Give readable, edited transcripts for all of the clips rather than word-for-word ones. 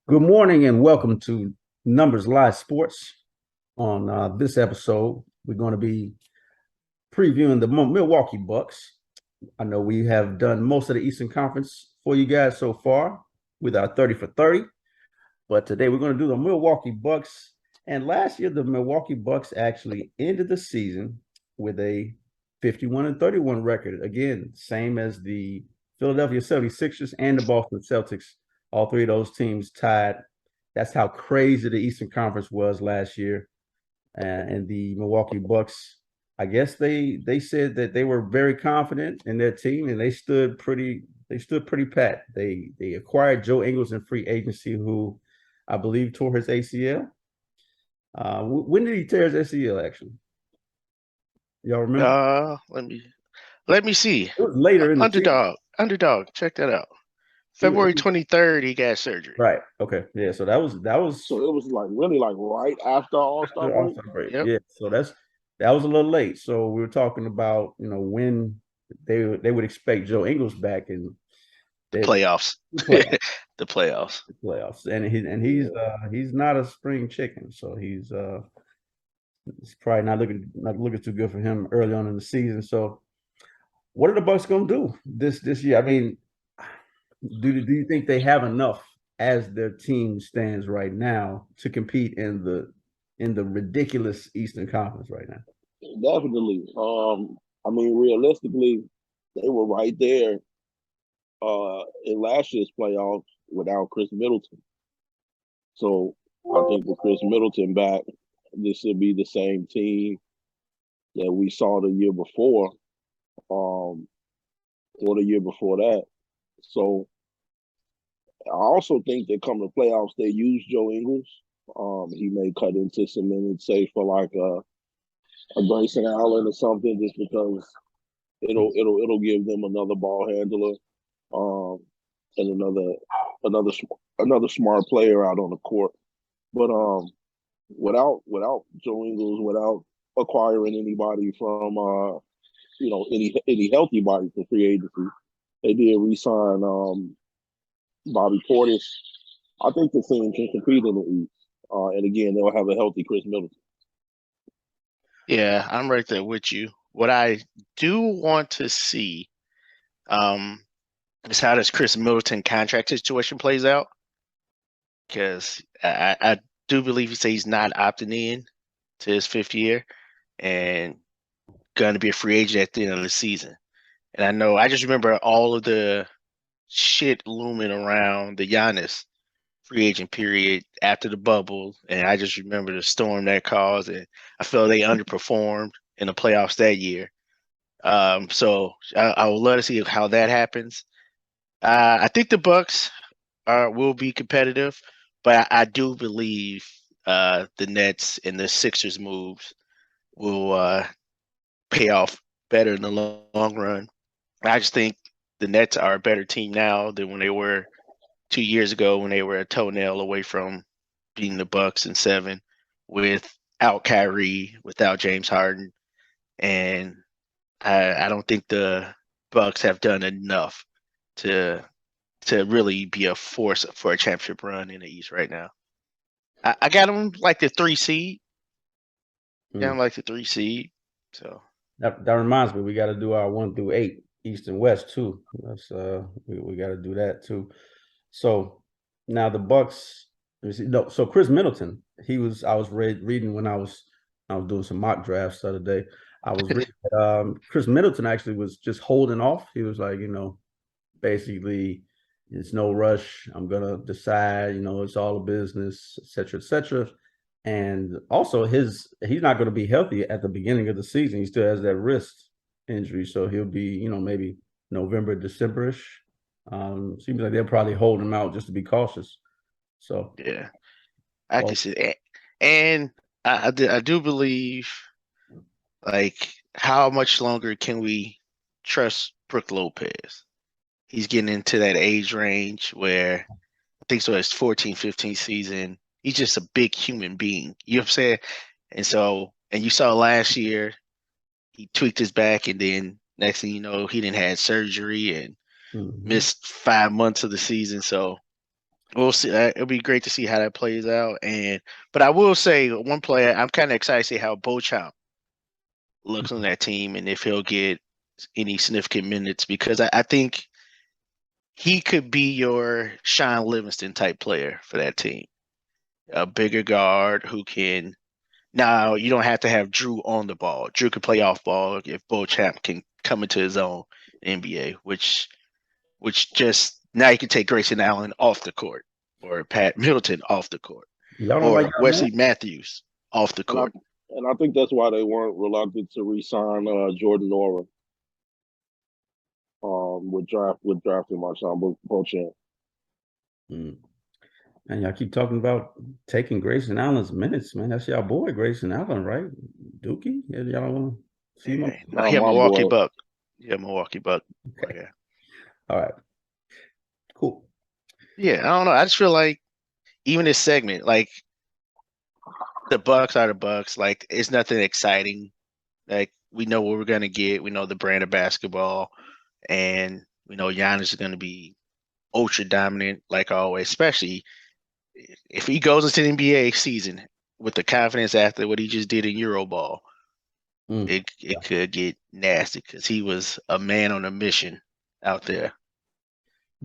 Good morning and welcome to Numbers Live Sports. On this episode, we're going to be previewing the Milwaukee Bucks. I know we have done most of the Eastern Conference for you guys so far with our 30 for 30, but today we're going to do the Milwaukee Bucks. And last year, the Milwaukee Bucks actually ended the season with a 51-31 record. Again, same as the Philadelphia 76ers and the Boston Celtics. All three of those teams tied. That's how crazy the Eastern Conference was last year. And the Milwaukee Bucks, I guess they said that they were very confident in their team and they stood pretty pat. They acquired Joe Ingles in free agency, who I believe tore his ACL. When did he tear his ACL? Actually, y'all remember? Let me see. It was later in the season, Underdog. Check that out. it February was- 23rd, he got surgery. right? Okay, yeah. So that was So it was like really like right after All Star after break. All-Star break. Yep. Yeah. So that was a little late. So we were talking about when they would expect Joe Ingles back, and The they playoffs. playoffs, The playoffs. playoffs, and he's Yeah, he's not a spring chicken, so he's probably not looking too good for him early on in the season. So what are the Bucks going to do this year? I mean, do you think they have enough as their team stands right now to compete in the ridiculous Eastern Conference right now? definitely. I mean, realistically, they were right there in last year's playoffs without Chris Middleton. So I think with Chris Middleton back, this will be the same team that we saw the year before, or the year before that. So I also think that come the playoffs, they use Joe Ingles. He may cut into some minutes, say for like a Grayson Allen or something, just because it'll give them another ball handler, um, and another another smart player out on the court. But without Joe Ingles, without acquiring anybody from any healthy body for free agency, they did re-sign Bobby Portis. I think the team can compete in the East, and again they'll have a healthy Chris Middleton. Yeah, I'm right there with you. What I do want to see is how this Chris Middleton contract situation plays out. Because I do believe he says he's not opting in to his fifth year and going to be a free agent at the end of the season. And I know I just remember all of the shit looming around the Giannis free agent period after the bubble, and I just remember the storm that caused, and I felt they underperformed in the playoffs that year. So I would love to see how that happens. I think the Bucks will be competitive, but I do believe the Nets and the Sixers moves will pay off better in the long run. I just think the Nets are a better team now than when they were 2 years ago, when they were a toenail away from beating the Bucks in seven, without Kyrie, without James Harden, and I don't think the Bucks have done enough to really be a force for a championship run in the East right now. I got them like the 3 seed. Got them Mm. like the 3 seed. So That reminds me, we got to do our 1 through 8, East and West too. We got to do that too. So now the Bucks. Let me see. No, so Chris Middleton, I was reading when I was doing some mock drafts the other day. I was reading that, Chris Middleton actually was just holding off. He was like, basically, it's no rush. I'm gonna decide. It's all a business, et cetera, et cetera. And also, he's not going to be healthy at the beginning of the season. He still has that wrist injury, so he'll be, maybe November, Decemberish. Seems like they'll probably hold him out just to be cautious. So, yeah, I can well, see that. And I do believe, like, how much longer can we trust Brook Lopez? He's getting into that age range where I think so his 14, 15 season, he's just a big human being. You know what I'm saying? And you saw last year, he tweaked his back, and then next thing you know, he didn't had surgery and mhm. missed 5 months of the season. So We'll see. It'll be great to see how that plays out. But I will say one player I'm kind of excited to see how Beauchamp looks on that team and if he'll get any significant minutes because I think he could be your Sean Livingston type player for that team. A bigger guard who can. Now you don't have to have Drew on the ball. Drew can play off ball if Beauchamp can come into his own NBA, which just now you can take Grayson Allen off the court or Pat Middleton off the court Y'all don't like or that man? Wesley Matthews off the And I court. and I think that's why they weren't reluctant to re-sign Jordan Nora with drafting Marshawn Beauchamp. Mm. And y'all keep talking about taking Grayson Allen's minutes, man. That's y'all boy, Grayson Allen, right? Dookie? Yeah, y'all want to see him? No, Not he a my Milwaukee boy. Buck. Yeah, Milwaukee Buck. Okay. Yeah. All right. Cool. Yeah, I don't know. I just feel like even this segment, like the Bucks are the Bucks. Like it's nothing exciting. Like we know what we're gonna get. We know the brand of basketball, and we know Giannis is gonna be ultra dominant, like always. Especially if he goes into the NBA season with the confidence after what he just did in Euroball, Mm. it could get nasty because he was a man on a mission out there.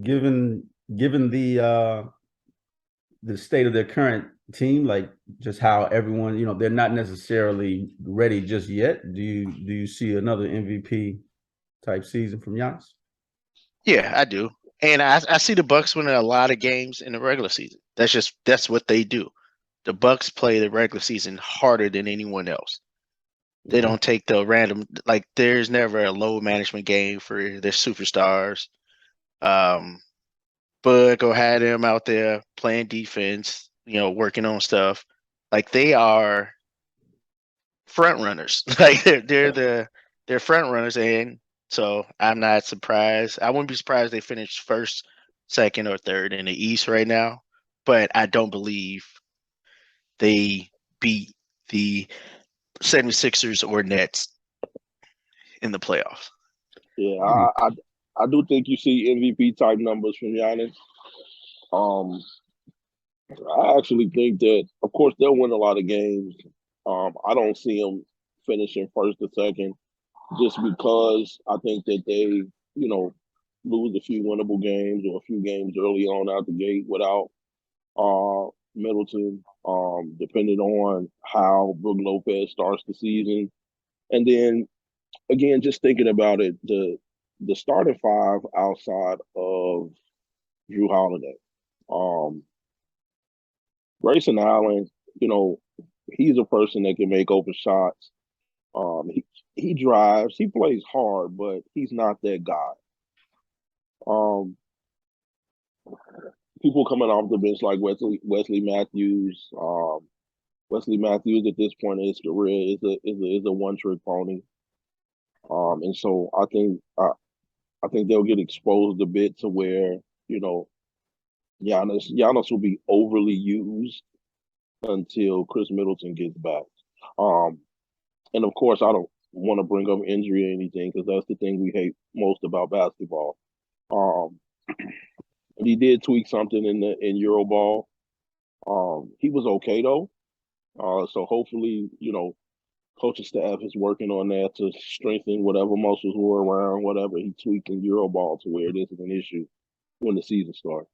Given the state of their current team, like just how everyone, they're not necessarily ready just yet. Do you see another MVP type season from Giannis? Yeah, I do. And I see the Bucks winning a lot of games in the regular season. That's what they do. The Bucks play the regular season harder than anyone else. They don't take the random there's never a low management game for their superstars. Bud go had them out there playing defense, working on stuff. Like they are front runners. Like they're front runners, and so I'm not surprised. I wouldn't be surprised they finished first, second, or third in the East right now. But I don't believe they beat the 76ers or Nets in the playoffs. Yeah, I do think you see MVP type numbers from Giannis. I actually think that, of course, they'll win a lot of games. I don't see them finishing first or second, just because I think that they, lose a few winnable games or a few games early on out the gate without Middleton, depending on how Brook Lopez starts the season. And then again, just thinking about it, the starting five outside of Drew Holiday, um, Grayson Allen, he's a person that can make open shots. He drives, he plays hard, but he's not that guy. Um, People coming off the bench like Wesley Matthews. Wesley Matthews at this point in his career is a one trick pony. And so I think they'll get exposed a bit to where Giannis will be overly used until Chris Middleton gets back. Um, and of course, I don't want to bring up injury or anything because that's the thing we hate most about basketball. Um, he did tweak something in Euroball. He was okay though. So hopefully, coaching staff is working on that to strengthen whatever muscles were around, whatever he tweaked in Euroball to where it isn't an issue when the season starts.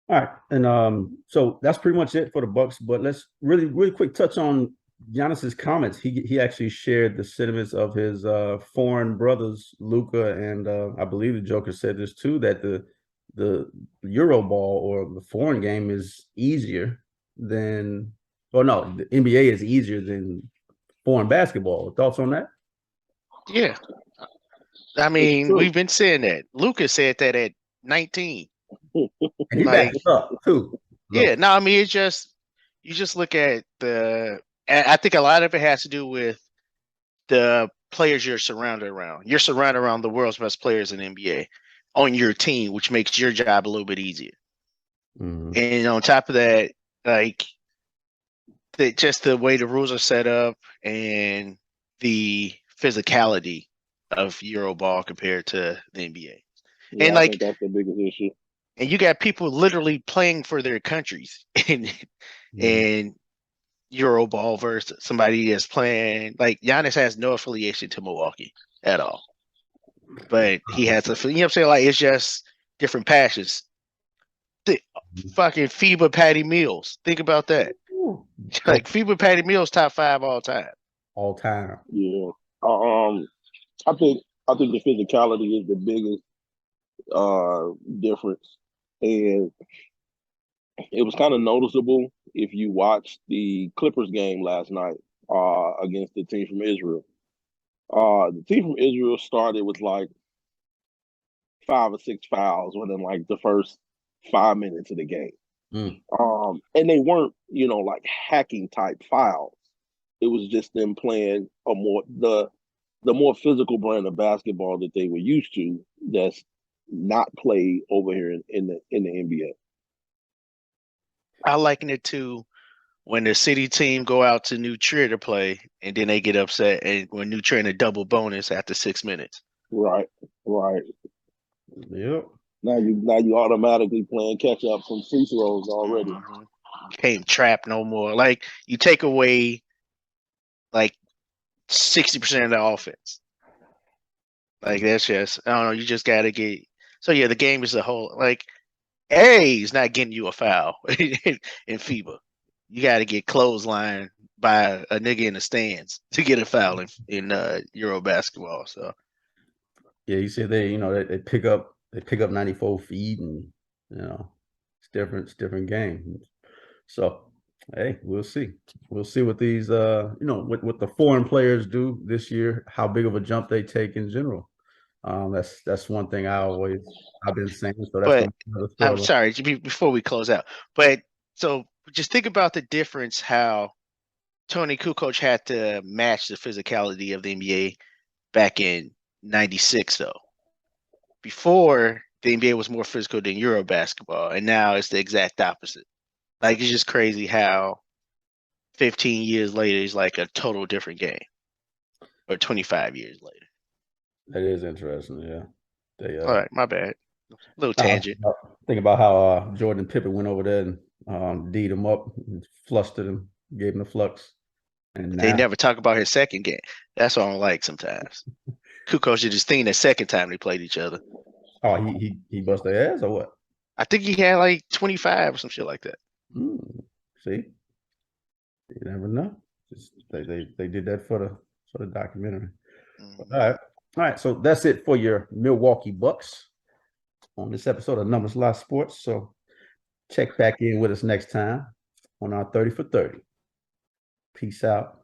All right, and so that's pretty much it for the Bucks. But let's really quick touch on Giannis's comments. He actually shared the sentiments of his foreign brothers, Luca, and I believe the Joker said this too, that the Euro ball or the foreign game is easier than, or no, the NBA is easier than foreign basketball. Thoughts on that? Yeah. I mean, we've been saying that. Luka said that at 19. And he backed it up too. Yeah, no, I mean, you just look at and I think a lot of it has to do with the players you're surrounded around. You're surrounded around the world's best players in the NBA on your team, which makes your job a little bit easier. Mm-hmm. And on top of that, just the way the rules are set up and the physicality of Euroball compared to the NBA. Yeah, and I think that's the biggest issue. and you got people literally playing for their countries in Euroball versus somebody that's playing like Giannis has no affiliation to Milwaukee at all, but he has a you know what I'm saying, like it's just different passions. Fucking FIBA Patty Mills, think about that. Like FIBA Patty Mills top 5 all time. All time. Yeah. I think the physicality is the biggest difference, and it was kind of noticeable if you watched the Clippers game last night against the team from Israel. The team from Israel started with like 5 or 6 fouls within like the first 5 minutes of the game. And they weren't, like hacking type fouls. It was just them playing the more physical brand of basketball that they were used to. That's not played over here in the NBA. I liken it to when the city team go out to New Trier to play, and then they get upset, and when New Trier in a double bonus after 6 minutes. Right. Yep. Now you automatically playing catch up from free throws already. Mm-hmm. Can't trap no more. Like you take away like 60% of the offense. Like that's just I don't know. You just gotta get. So yeah, the game is a whole like. A is not getting you a foul in FIBA. You got to get clotheslined by a nigga in the stands to get a foul in Euro basketball. So yeah, you said they pick up 94 feet, and it's different game. So hey, we'll see what these what the foreign players do this year, how big of a jump they take in general. That's one thing I've been saying. So that's but I'm sorry before we close out. But so just think about the difference how Tony Kukoc had to match the physicality of the NBA back in '96 though. Before the NBA was more physical than Euro basketball, and now it's the exact opposite. Like it's just crazy how 15 years later is like a total different game, or 25 years later. That is interesting. Yeah. All right, my bad. Little tangent. Think about how Jordan and Pippen went over there and D'd him up, and flustered him, gave him the flux. And They never talk about his second game. That's what I don't like sometimes. Kukoc did his thing the second time they played each other. Oh, he bust their ass or what? I think he had like 25 or some shit like that. See, you never know. Just they did that for the documentary. All right. So that's it for your Milwaukee Bucks on this episode of Numbers Live Sports. So check back in with us next time on our 30 for 30. Peace out.